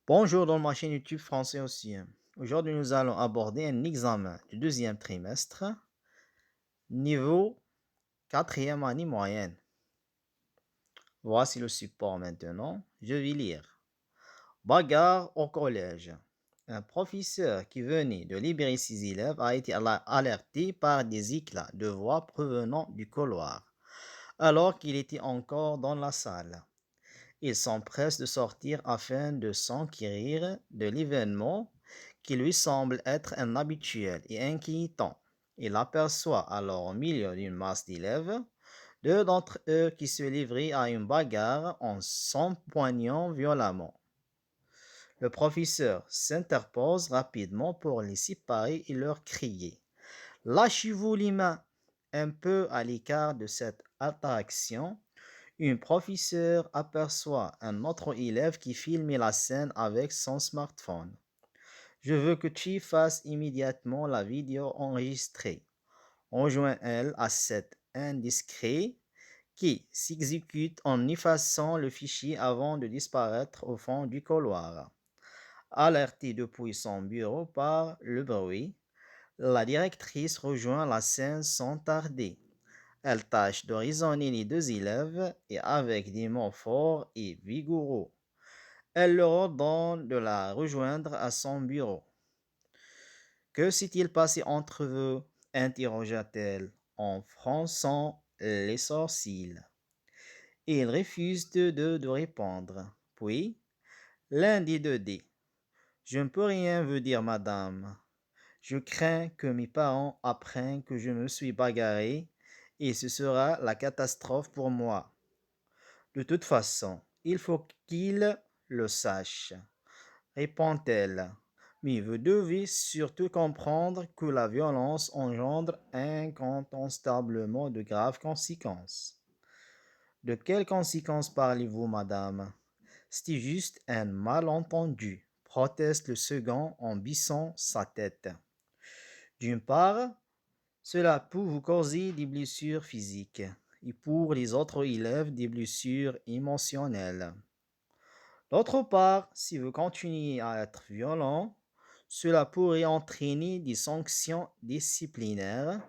Bonjour dans ma chaîne YouTube français aussi. Aujourd'hui, nous allons aborder un examen du deuxième trimestre, niveau quatrième année moyenne. Voici le support maintenant. Je vais lire. Bagarre au collège. Un professeur qui venait de libérer ses élèves a été alerté par des éclats de voix provenant du couloir, alors qu'il était encore dans la salle. Il s'empresse de sortir afin de s'enquérir de l'événement qui lui semble être inhabituel et inquiétant. Il aperçoit alors au milieu d'une masse d'élèves deux d'entre eux qui se livraient à une bagarre en s'empoignant violemment. Le professeur s'interpose rapidement pour les séparer et leur crier: Lâchez-vous les mains! Un peu à l'écart de cette attraction, une professeure aperçoit un autre élève qui filme la scène avec son smartphone. Je veux que tu fasses immédiatement la vidéo enregistrée. Enjoint-elle à cet indiscret qui s'exécute en effaçant le fichier avant de disparaître au fond du couloir. Alertée depuis son bureau par le bruit, la directrice rejoint la scène sans tarder. Elle tâche de raisonner les deux élèves et avec des mots forts et vigoureux. Elle leur ordonne de la rejoindre à son bureau. Que s'est-il passé entre eux? Interrogea-t-elle en fronçant les sourcils. Ils refusent de répondre. Puis, l'un des deux dit: Je ne peux rien vous dire, madame. Je crains que mes parents apprennent que je me suis bagarré et ce sera la catastrophe pour moi. De toute façon, il faut qu'ils le sachent, répond-elle. Mais vous devez surtout comprendre que la violence engendre incontestablement de graves conséquences. De quelles conséquences parlez-vous, madame? C'est juste un malentendu, proteste le second en baissant sa tête. D'une part, cela peut vous causer des blessures physiques et pour les autres élèves des blessures émotionnelles. D'autre part, si vous continuez à être violent, cela pourrait entraîner des sanctions disciplinaires,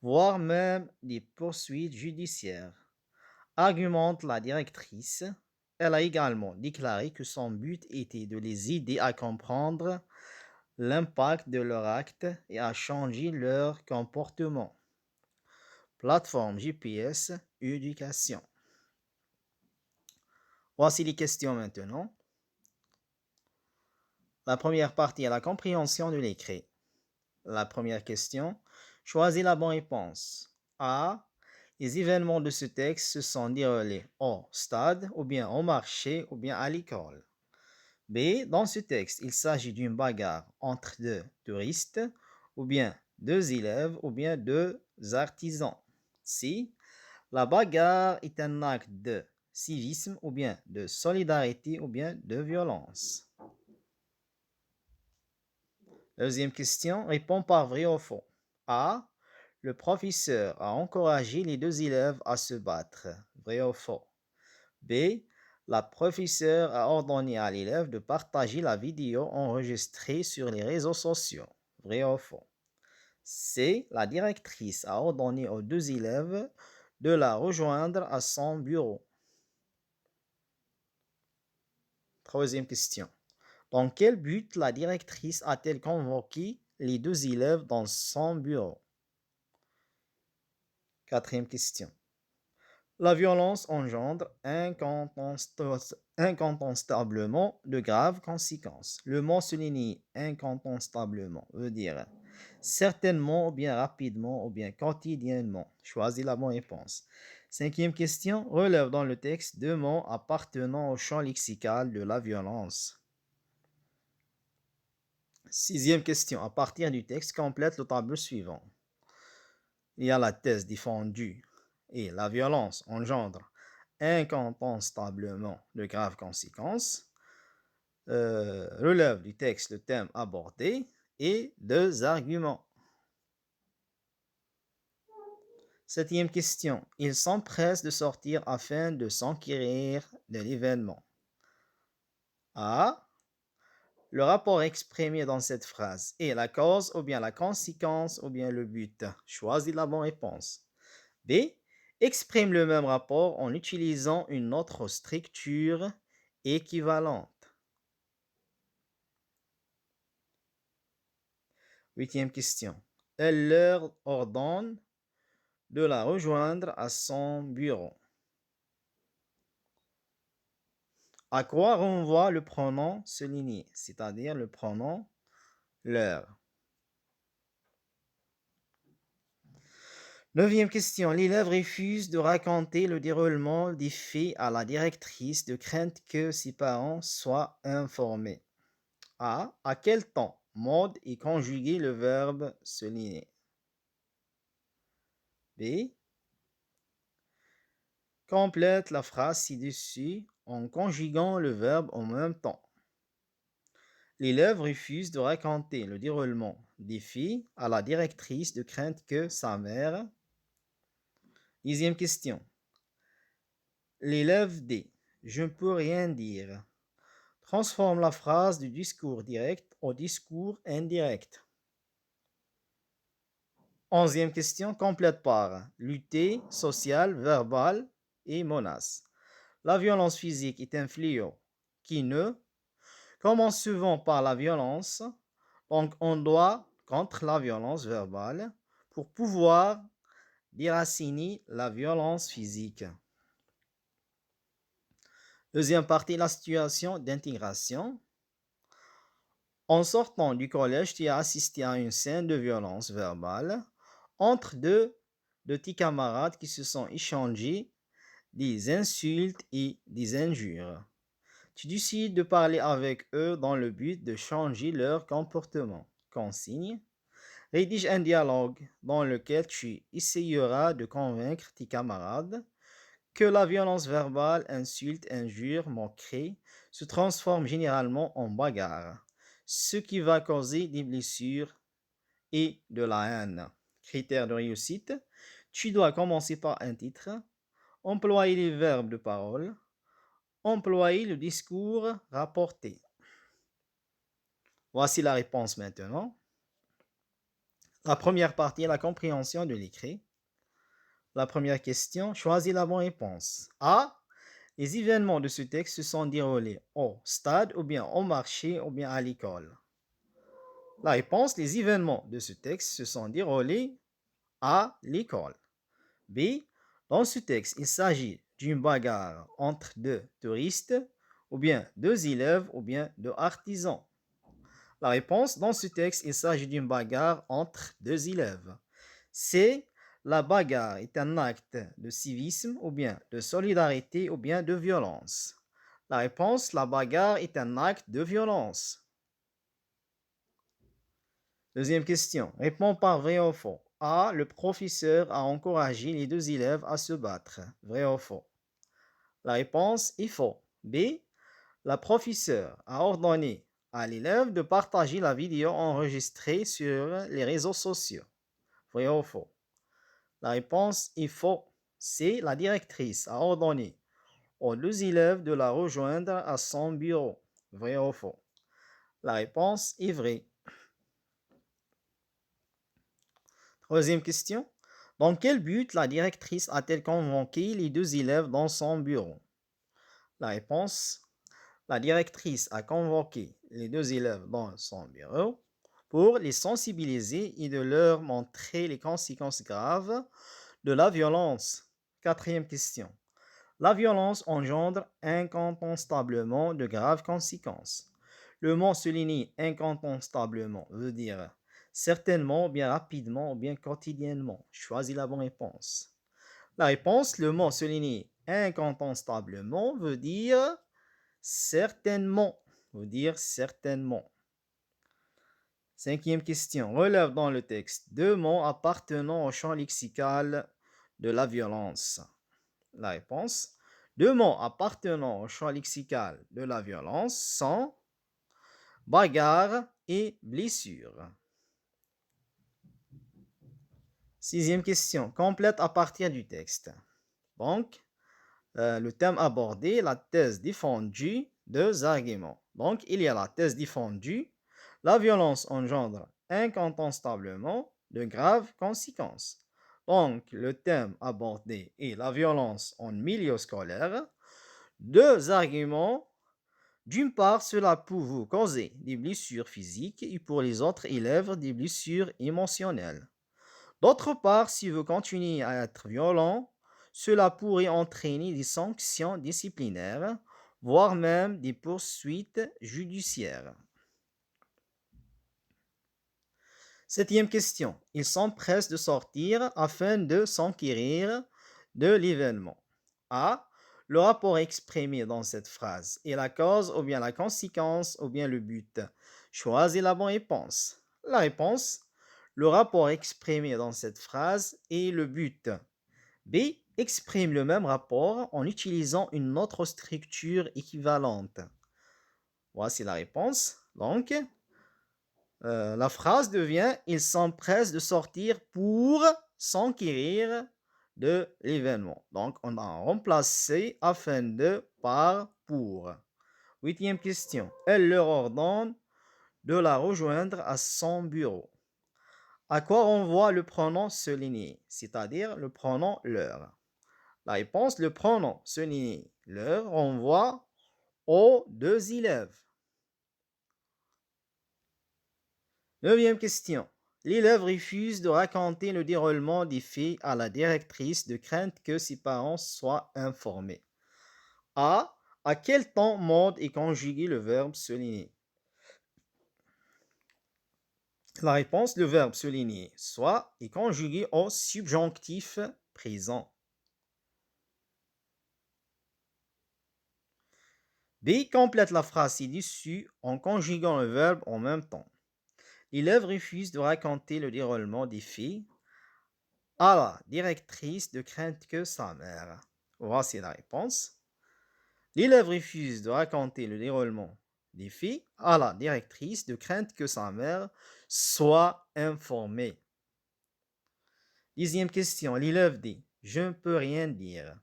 voire même des poursuites judiciaires, argumente la directrice. Elle a également déclaré que son but était de les aider à comprendre l'impact de leur acte et à changer leur comportement. Plateforme GPS éducation. Voici les questions maintenant. La première partie est la compréhension de l'écrit. La première question, choisis la bonne réponse. A. Les événements de ce texte se sont déroulés au stade, ou bien au marché, ou bien à l'école. B. Dans ce texte, il s'agit d'une bagarre entre deux touristes, ou bien deux élèves, ou bien deux artisans. C. La bagarre est un acte de civisme, ou bien de solidarité, ou bien de violence. Deuxième question, réponds par vrai ou faux. A. Le professeur a encouragé les deux élèves à se battre. Vrai ou faux. B. La professeure a ordonné à l'élève de partager la vidéo enregistrée sur les réseaux sociaux. Vrai ou faux. C. La directrice a ordonné aux deux élèves de la rejoindre à son bureau. Troisième question. Dans quel but la directrice a-t-elle convoqué les deux élèves dans son bureau? Quatrième question. La violence engendre incontestablement de graves conséquences. Le mot souligné incontestablement veut dire certainement, ou bien rapidement, ou bien quotidiennement. Choisis la bonne réponse. Cinquième question, relève dans le texte deux mots appartenant au champ lexical de la violence. Sixième question, à partir du texte, complète le tableau suivant. Il y a la thèse défendue et la violence engendre incontestablement de graves conséquences. Relève du texte le thème abordé et deux arguments. Septième question. Il s'empresse de sortir afin de s'enquérir de l'événement. A. Le rapport exprimé dans cette phrase est la cause ou bien la conséquence ou bien le but. Choisis la bonne réponse. B. Exprime le même rapport en utilisant une autre structure équivalente. Huitième question. Elle leur ordonne de la rejoindre à son bureau. À quoi renvoie le pronom souligné, c'est-à-dire le pronom leur? Neuvième question. L'élève refuse de raconter le déroulement des faits à la directrice de crainte que ses parents soient informés. A. À quel temps mode est conjugué le verbe souligner? B. Complète la phrase ci-dessus en conjuguant le verbe en même temps. L'élève refuse de raconter le déroulement des faits à la directrice de crainte que sa mère. Dixième question. L'élève dit « Je ne peux rien dire ». Transforme la phrase du discours direct au discours indirect. Onzième question, complète par lutter, social, verbal et menace. La violence physique est un fléau qui ne commence souvent par la violence, donc on doit contre la violence verbale pour pouvoir déraciner la violence physique. Deuxième partie, la situation d'intégration. En sortant du collège, tu as assisté à une scène de violence verbale entre deux de tes camarades qui se sont échangés des insultes et des injures. Tu décides de parler avec eux dans le but de changer leur comportement. Consigne. Rédige un dialogue dans lequel tu essayeras de convaincre tes camarades que la violence verbale, insulte, injure, moquerie se transforme généralement en bagarre, ce qui va causer des blessures et de la haine. Critères de réussite. Tu dois commencer par un titre, employer les verbes de parole, employer le discours rapporté. Voici la réponse maintenant. La première partie est la compréhension de l'écrit. La première question, choisis la bonne réponse. A. Les événements de ce texte se sont déroulés au stade ou bien au marché ou bien à l'école. La réponse, les événements de ce texte se sont déroulés à l'école. B. Dans ce texte, il s'agit d'une bagarre entre deux touristes ou bien deux élèves ou bien deux artisans. La réponse, dans ce texte, il s'agit d'une bagarre entre deux élèves. C. La bagarre est un acte de civisme ou bien de solidarité ou bien de violence. La réponse, la bagarre est un acte de violence. Deuxième question, réponds par vrai ou faux. A. Le professeur a encouragé les deux élèves à se battre. Vrai ou faux? La réponse est faux. B. La professeure a ordonné à l'élève de partager la vidéo enregistrée sur les réseaux sociaux. Vrai ou faux? La réponse est faux. C. La directrice a ordonné aux deux élèves de la rejoindre à son bureau. Vrai ou faux? La réponse est vraie. Troisième question. Dans quel but la directrice a-t-elle convoqué les deux élèves dans son bureau? La réponse, la directrice a convoqué les deux élèves dans son bureau pour les sensibiliser et de leur montrer les conséquences graves de la violence. Quatrième question. La violence engendre incontestablement de graves conséquences. Le mot souligné incontestablement veut dire certainement, ou bien rapidement, ou bien quotidiennement. Choisis la bonne réponse. La réponse, le mot souligné incontestablement veut dire certainement. Veut dire certainement. Cinquième question. Relève dans le texte deux mots appartenant au champ lexical de la violence. La réponse. Deux mots appartenant au champ lexical de la violence sont bagarre et blessure. Sixième question. Complète à partir du texte. Donc, le thème abordé, la thèse défendue deux arguments. Donc, il y a la thèse défendue. La violence engendre incontestablement de graves conséquences. Donc, le thème abordé est la violence en milieu scolaire. Deux arguments. D'une part, cela peut vous causer des blessures physiques et pour les autres élèves, des blessures émotionnelles. D'autre part, si vous continuez à être violent, cela pourrait entraîner des sanctions disciplinaires, voire même des poursuites judiciaires. Septième question. Ils s'empressent de sortir afin de s'enquérir de l'événement. A. Le rapport exprimé dans cette phrase est la cause ou bien la conséquence ou bien le but. Choisis la bonne réponse. La réponse. Le rapport exprimé dans cette phrase est le but. B. Exprime le même rapport en utilisant une autre structure équivalente. Voici la réponse. Donc, la phrase devient « Ils s'empressent de sortir pour s'enquérir de l'événement ». Donc, on a remplacé « afin de » par « pour ». Huitième question. Elle leur ordonne de la rejoindre à son bureau. À quoi renvoie le pronom souligné, c'est-à-dire le pronom leur? La réponse, le pronom souligné leur renvoie aux deux élèves. Neuvième question. L'élève refuse de raconter le déroulement des faits à la directrice de crainte que ses parents soient informés. A. À quel temps mode est conjugué le verbe souligner? La réponse, le verbe souligner, soit, est conjugué au subjonctif présent. B. Complète la phrase ci-dessus en conjuguant le verbe en même temps. L'élève refuse de raconter le déroulement des faits à la directrice de crainte que sa mère. Voici la réponse. L'élève refuse de raconter le déroulement des faits à la directrice de crainte que sa mère soit informée. Dixième question. L'élève dit « Je ne peux rien dire ».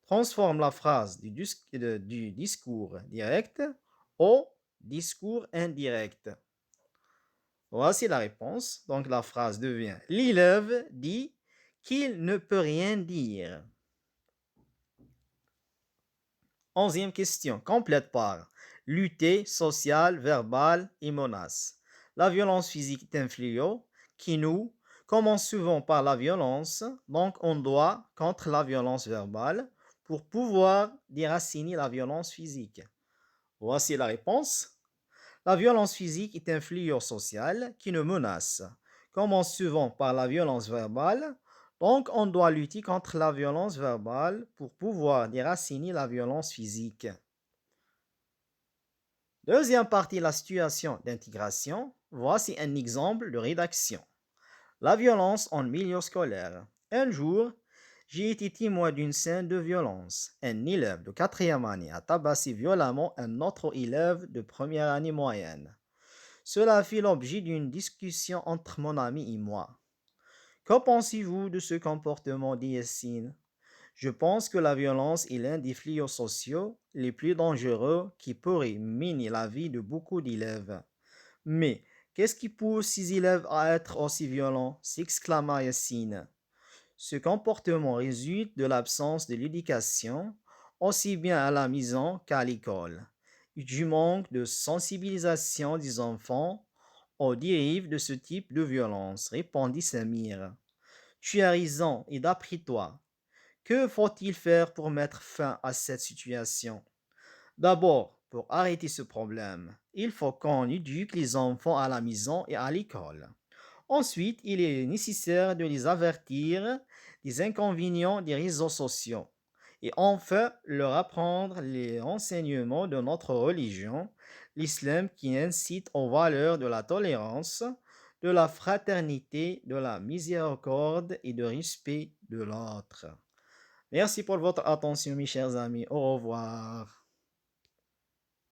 Transforme la phrase du discours direct au discours indirect. Voici la réponse. Donc la phrase devient « L'élève dit qu'il ne peut rien dire ». Onzième question. Complète par lutter, social, verbal et menace. La violence physique est un fléau qui nous commence souvent par la violence, donc on doit contre la violence verbale pour pouvoir déraciner la violence physique. Voici la réponse. La violence physique est un fléau social qui nous menace, commence souvent par la violence verbale, donc on doit lutter contre la violence verbale pour pouvoir déraciner la violence physique. Deuxième partie, la situation d'intégration. Voici un exemple de rédaction. La violence en milieu scolaire. Un jour, j'ai été témoin d'une scène de violence. Un élève de 4e année a tabassé violemment un autre élève de 1re année moyenne. Cela a fait l'objet d'une discussion entre mon ami et moi. Que pensez-vous de ce comportement, dit Yassine? Je pense que la violence est l'un des fléaux sociaux les plus dangereux qui pourraient miner la vie de beaucoup d'élèves. Mais qu'est-ce qui pousse ces élèves à être aussi violents? S'exclama Yassine. Ce comportement résulte de l'absence de l'éducation, aussi bien à la maison qu'à l'école, et du manque de sensibilisation des enfants aux dérives de ce type de violence, répondit Samir. Tu as raison, et d'après toi, que faut-il faire pour mettre fin à cette situation? D'abord, pour arrêter ce problème, il faut qu'on éduque les enfants à la maison et à l'école. Ensuite, il est nécessaire de les avertir des inconvénients des réseaux sociaux. Et enfin, leur apprendre les enseignements de notre religion, l'islam qui incite aux valeurs de la tolérance, de la fraternité, de la miséricorde et de respect de l'autre. Merci pour votre attention, mes chers amis. Au revoir.